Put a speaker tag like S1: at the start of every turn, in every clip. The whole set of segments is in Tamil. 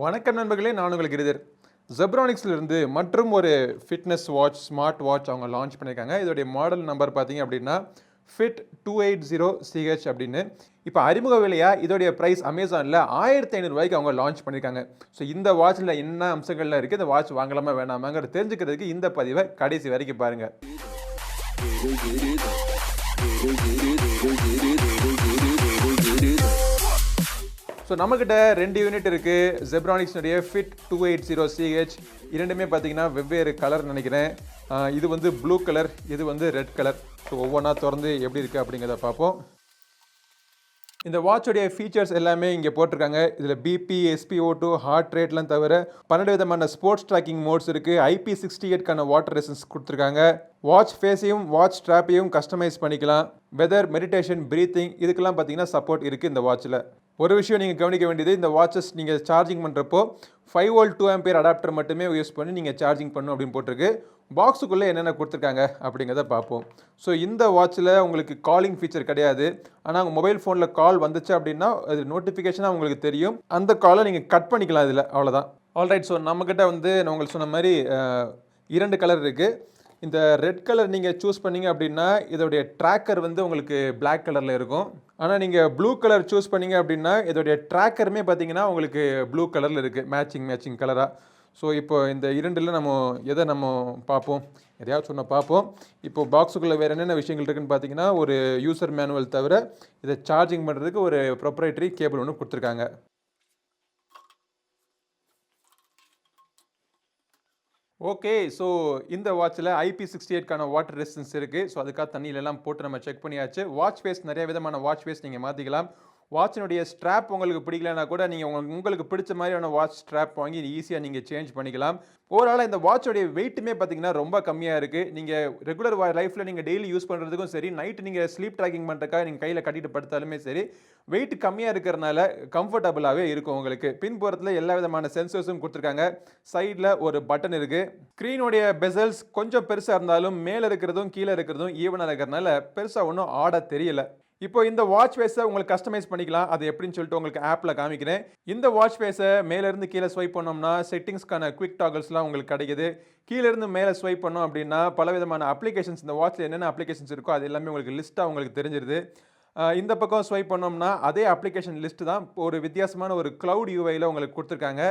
S1: வணக்கம் நண்பர்களே, நான் உங்களுக்கு இருதர். Zebronicsலிருந்து மற்றும் ஒரு ஃபிட்னஸ் வாட்ச், ஸ்மார்ட் வாட்ச் அவங்க லான்ச் பண்ணியிருக்காங்க. இதோடைய மாடல் நம்பர் பார்த்தீங்க அப்படின்னா ஃபிட் 280CH அப்படின்னு. இப்போ அறிமுக விலையா இதோடைய ப்ரைஸ் அமேசானில் 1500 ரூபாய்க்கு அவங்க லான்ச் பண்ணியிருக்காங்க. ஸோ இந்த வாட்சில் என்ன அம்சங்கள்லாம் இருக்குது, இந்த வாட்ச் வாங்கலாமா வேணாமாங்கிறத தெரிஞ்சுக்கிறதுக்கு இந்த பதிவை கடைசி வரைக்கும் பாருங்கள். ஸோ நம்மக்கிட்ட 2 யூனிட் இருக்குது. Zebronicsனுடைய ஃபிட் 280CH இரண்டுமே பார்த்தீங்கன்னா வெவ்வேறு கலர் நினைக்கிறேன். இது வந்து ப்ளூ கலர், இது வந்து ரெட் கலர். ஸோ ஒவ்வொன்றா திறந்து எப்படி இருக்குது அப்படிங்கிறத பார்ப்போம். இந்த வாட்சோடைய ஃபீச்சர்ஸ் எல்லாமே இங்கே போட்டிருக்காங்க. இதில் பிபி, SpO2, ஹார்ட் ரேட்லாம் தவிர 12 விதமான ஸ்போர்ட்ஸ் ட்ராக்கிங் மோட்ஸ் இருக்குது. IP68க்கான வாட்டர் ரெசிஸ்டன்ஸ் கொடுத்துருக்காங்க. வாட்ச் ஃபேஸையும் வாட்ச் ஸ்ட்ராப்பையும் கஸ்டமைஸ் பண்ணிக்கலாம். வெதர், மெடிடேஷன், ப்ரீத்திங் இதுக்கெல்லாம் பார்த்தீங்கன்னா சப்போர்ட் இருக்குது இந்த வாட்சில். ஒரு விஷயம் நீங்கள் கவனிக்க வேண்டியது, இந்த வாட்சஸ் நீங்கள் சார்ஜிங் பண்ணுறப்போ 5V 2A அடாப்டர் மட்டுமே யூஸ் பண்ணி நீங்கள் சார்ஜிங் பண்ணணும் அப்படின்னு போட்டிருக்கு. பாக்ஸுக்குள்ளே என்னென்ன கொடுத்துருக்காங்க அப்படிங்கிறத பார்ப்போம். ஸோ இந்த வாட்சில் உங்களுக்கு காலிங் ஃபீச்சர் கிடையாது. ஆனால் உங்கள் மொபைல் ஃபோனில் கால் வந்துச்சு அப்படின்னா அது நோட்டிஃபிகேஷனாக உங்களுக்கு தெரியும். அந்த காலை நீங்கள் கட் பண்ணிக்கலாம் இதில், அவ்வளோதான். ஆல்ரைட். ஸோ நம்மக்கிட்ட வந்து நான் உங்களுக்கு சொன்ன மாதிரி 2 கலர் இருக்குது. இந்த ரெட் கலர் நீங்கள் சூஸ் பண்ணிங்க அப்படின்னா இதோடைய ட்ராக்கர் வந்து உங்களுக்கு பிளாக் கலரில் இருக்கும். ஆனால் நீங்கள் ப்ளூ கலர் சூஸ் பண்ணிங்க அப்படின்னா இதோடைய ட்ராக்கருமே பார்த்தீங்கன்னா உங்களுக்கு ப்ளூ கலரில் இருக்குது, மேட்சிங் கலராக. ஸோ இப்போ இந்த இரண்டில் நம்ம எதை பார்ப்போம், எதையாவது சொன்ன பார்ப்போம். இப்போது பாக்ஸுக்குள்ளே வேறு என்னென்ன விஷயங்கள் இருக்குதுன்னு பார்த்தீங்கன்னா ஒரு யூசர் மேனுவல் தவிர இதை சார்ஜிங் பண்ணுறதுக்கு ஒரு ப்ரொப்ரைட்டரி கேபிள் ஒன்று கொடுத்துருக்காங்க. ஓகே. ஸோ இந்த வாட்சில் IP68க்கான வாட்டர் ரெசிஸ்டன்ஸ் இருக்குது. ஸோ அதுக்காக தண்ணியிலலாம் போட்டு நம்ம செக் பண்ணியாச்சு. வாட்ச் ஃபேஸ் நிறைய விதமான வாட்ச் ஃபேஸ் நீங்கள் மாற்றிக்கலாம். வாட்சினுடைய ஸ்ட்ராப் உங்களுக்கு பிடிக்கலனா கூட நீங்கள் உங்களுக்கு பிடிச்ச மாதிரியான வாட்ச் ஸ்ட்ராப் வாங்கி ஈஸியாக நீங்கள் சேஞ்ச் பண்ணிக்கலாம். ஓவராலாக இந்த வாட்சோடைய வெயிட்டுமே பார்த்தீங்கன்னா ரொம்ப கம்மியாக இருக்குது. நீங்கள் ரெகுலர் லைஃப்பில் நீங்கள் டெய்லி யூஸ் பண்ணுறதுக்கும் சரி, நைட்டு நீங்கள் ஸ்லீப் ட்ராக்கிங் பண்ணுறதுக்காக நீங்கள் கையில் கட்டிட்டு படுத்தாலுமே சரி, வெயிட் கம்மியாக இருக்கிறனால கம்ஃபர்டபுளாகவே இருக்கும் உங்களுக்கு. பின்புறத்தில் எல்லா விதமான சென்சர்ஸும் கொடுத்துருக்காங்க. சைடில் ஒரு பட்டன் இருக்குது. ஸ்க்ரீனுடைய பெசல்ஸ் கொஞ்சம் பெருசாக இருந்தாலும் மேலே இருக்கிறதும் கீழே இருக்கிறதும் ஈவனாக இருக்கிறதுனால பெருசாக ஒன்றும் ஆட தெரியல. இப்போ இந்த வாட்ச் ஃபேஸை உங்களுக்கு கஸ்டமைஸ் பண்ணிக்கலாம். அது எப்படின்னு சொல்லிட்டு உங்களுக்கு ஆப்பில் காமிக்கிறேன். இந்த வாட்ச் ஃபேஸை மேலேருந்து கீழே ஸ்வைப் பண்ணோம்னா செட்டிங்ஸ்க்கான குவிக் டாகல்ஸ்லாம் உங்களுக்கு கிடைக்குது. கீழேருந்து மேலே ஸ்வைப் பண்ணோம் அப்படின்னா பல விதமான அப்ளிகேஷன்ஸ், இந்த வாட்சில் என்னென்ன அப்ளிகேஷன்ஸ் இருக்கோ அது எல்லாமே உங்களுக்கு லிஸ்ட்டாக உங்களுக்கு தெரிஞ்சிருது. இந்த பக்கம் ஸ்வைப் பண்ணோம்னா அதே அப்ளிகேஷன் லிஸ்ட்டு தான் ஒரு வித்தியாசமான ஒரு க்ளவுட் யூஐயில் உங்களுக்கு கொடுத்துருக்காங்க.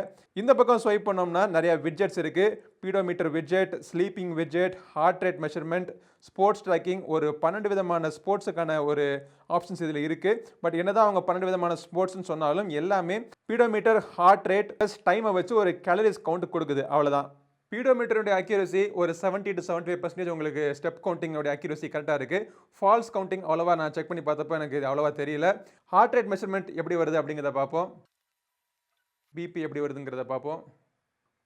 S1: இந்த பக்கம் ஸ்வைப் பண்ணோம்னா நிறையா விட்ஜெட்ஸ் இருக்குது. Pedometer widget, sleeping widget, heart rate measurement, sports tracking, ஒரு 12 விதமான ஸ்போர்ட்ஸுக்கான ஒரு ஆப்ஷன்ஸ் இதில் இருக்குது. பட் என்னதான் அவங்க 12 விதமான ஸ்போர்ட்ஸ்னு சொன்னாலும் எல்லாமே பீடோமீட்டர், ஹார்ட் ரேட் ப்ளஸ் டைமை வச்சு ஒரு கேலரிஸ் கவுண்ட் கொடுக்குது, அவ்வளோதான். பீடோமீட்டருடைய அக்யூரசி ஒரு 70 to 75% உங்களுக்கு ஸ்டெப் கவுண்டிங்கோட அக்யூரசி கரெக்டாக இருக்குது. ஃபால்ஸ் கவுண்டிங் அவ்வளோவா நான் செக் பண்ணி பார்த்தப்போ எனக்கு அவ்வளோவா தெரியல. ஹார்ட் ரேட் மெஷர்மெண்ட் எப்படி வருது அப்படிங்கிறத பார்ப்போம். பிபி எப்படி வருதுங்கிறத பார்ப்போம்.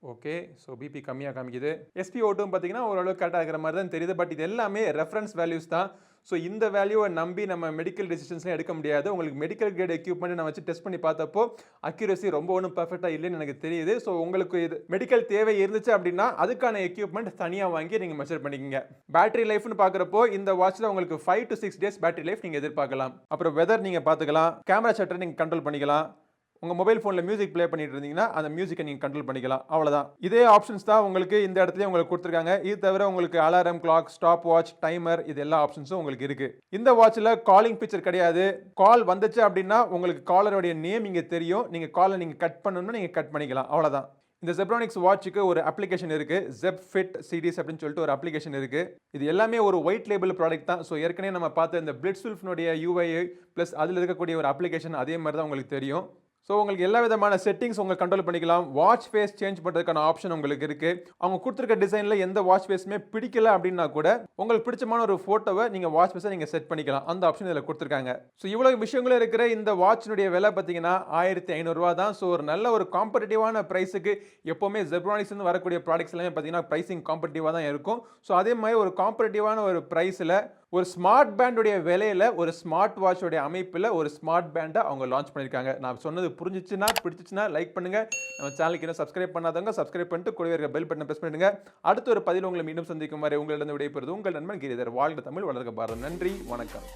S1: ஓகே. ஸோ பிபி கம்மியாக காமிக்குது. SpO2 பார்த்தீங்கன்னா ஓரளவுக்கு கரெக்டாக இருக்கிற மாதிரி தான் தெரியுது. பட் இது எல்லாமே ரெஃபரன்ஸ் வேல்யூஸ் தான். ஸோ இந்த வேல்யூவை நம்பி நம்ம மெடிக்கல் டெசிஷன்ஸ்லாம் எடுக்க முடியாது. உங்களுக்கு மெடிக்கல் கிரேட் எக்யூப்மெண்ட் நான் வச்சு டெஸ்ட் பண்ணி பார்த்தப்போ அக்யூரசி ரொம்ப ஒன்றும் பர்ஃபெக்டாக இல்லைன்னு எனக்கு தெரியுது. ஸோ உங்களுக்கு இது மெடிக்கல் தேவை இருந்துச்சு அப்படின்னா அதுக்கான எக்யூப்மெண்ட் தனியாக வாங்கி நீங்கள் மெஷர் பண்ணிக்கங்க. பேட்டரி லைஃப்னு பார்க்குறப்போ இந்த வாட்சில் உங்களுக்கு 5 to 6 days பேட்டரி லைஃப் நீங்கள் எதிர்பார்க்கலாம். அப்புறம் வெதர் நீங்கள் பார்த்துக்கலாம். கேமரா ஷட்டர் நீங்கள் கண்ட்ரோல் பண்ணிக்கலாம். உங்கள் மொபைல் ஃபோனில் மியூசிக் ப்ளே பண்ணிட்டு இருந்தீங்கன்னா அந்த மியூசிக்கை நீங்கள் கண்ட்ரோல் பண்ணிக்கலாம், அவ்வளோதான். இதே ஆப்ஷன்ஸ் தான் உங்களுக்கு இந்த இடத்துல உங்களுக்கு கொடுத்துருக்காங்க. இது தவிர உங்களுக்கு alarm clock, stop watch, timer இது எல்லா ஆப்ஷன்ஸும் உங்களுக்கு இருக்குது. இந்த வாட்சில் காலிங் ஃபீச்சர் கிடையாது. கால் வந்துச்சு அப்படின்னா உங்களுக்கு காலருடைய நேம் இங்கே தெரியும். நீங்கள் காலை நீங்கள் கட் பண்ணணும்னா நீங்கள் கட் பண்ணிக்கலாம், அவ்வளோதான். இந்த Zebronics வாட்சுக்கு ஒரு அப்ளிகேஷன் இருக்குது, Zeb Fit சீரிஸ் அப்படின்னு சொல்லிட்டு ஒரு அப்ளிகேஷன் இருக்குது. இது எல்லாமே ஒரு ஒயிட் லேபிள் ப்ராடக்ட் தான். ஸோ ஏற்கனவே நம்ம பார்த்த இந்த பிளிட்ஸ்வில்ஃப்னுடைய UI ப்ளஸ் அதில் இருக்கக்கூடிய ஒரு அப்ளிகேஷன் அதே மாதிரி தான் உங்களுக்கு தெரியும். ஸோ உங்களுக்கு எல்லா விதமான செட்டிங்ஸ் உங்களுக்கு கண்ட்ரோல் பண்ணிக்கலாம். வாட்ச் ஃபேஸ் சேஞ்ச் பண்ணுறதுக்கான ஆப்ஷன் உங்களுக்கு இருக்குது. அவங்க கொடுத்துருக்க டிசைனில் எந்த வாட்ச் ஃபேஸுமே பிடிக்கல அப்படின்னா கூட உங்களுக்கு பிடிச்சமான ஒரு ஃபோட்டோவை நீங்கள் வாட்ச் ஃபேஸை நீங்கள் செட் பண்ணிக்கலாம். அந்த ஆப்ஷன் இதில் கொடுத்துருக்காங்க. ஸோ இவ்வளோ விஷயங்களும் இருக்கிற இந்த வாட்சினுடைய விலை பார்த்தீங்கன்னா 1500 ரூபா தான். ஸோ ஒரு நல்ல ஒரு காம்படிட்டிவான ப்ரைஸுக்கு எப்போவுமே Zebronicsலேருந்து வரக்கூடிய ப்ராடக்ட்ஸ் எல்லாமே பார்த்தீங்கன்னா ப்ரைஸிங் காம்படிட்டிவாக தான் இருக்கும். ஸோ அதே மாதிரி ஒரு காம்படிட்டிவான ஒரு ப்ரைஸில் ஒரு ஸ்மார்ட் பேண்டுடைய விலையில் ஒரு ஸ்மார்ட் வாட்சோடைய அமைப்பில் ஒரு ஸ்மார்ட் பேண்டை அவங்க லான்ச் பண்ணியிருக்காங்க. நான் சொன்னது பிடிச்சிச்சுன்னா லைக் பண்ணுங்கள். நம்ம சேனலுக்கு இன்னும் சப்ஸ்கிரைப் பண்ணாதவங்க சப்ஸ்கிரைப் பண்ணிட்டு கூடவே இருக்க பெல் பட்டனை ப்ரெஸ் பண்ணிடுங்க. அடுத்த ஒரு பதிவில் உங்களை மீண்டும் சந்திக்கும் வரை உங்களிடம் விடைபெறுவது உங்கள் நண்பன் கிரிதர். வாழ்க தமிழ், வளர்க பாரதம். நன்றி, வணக்கம்.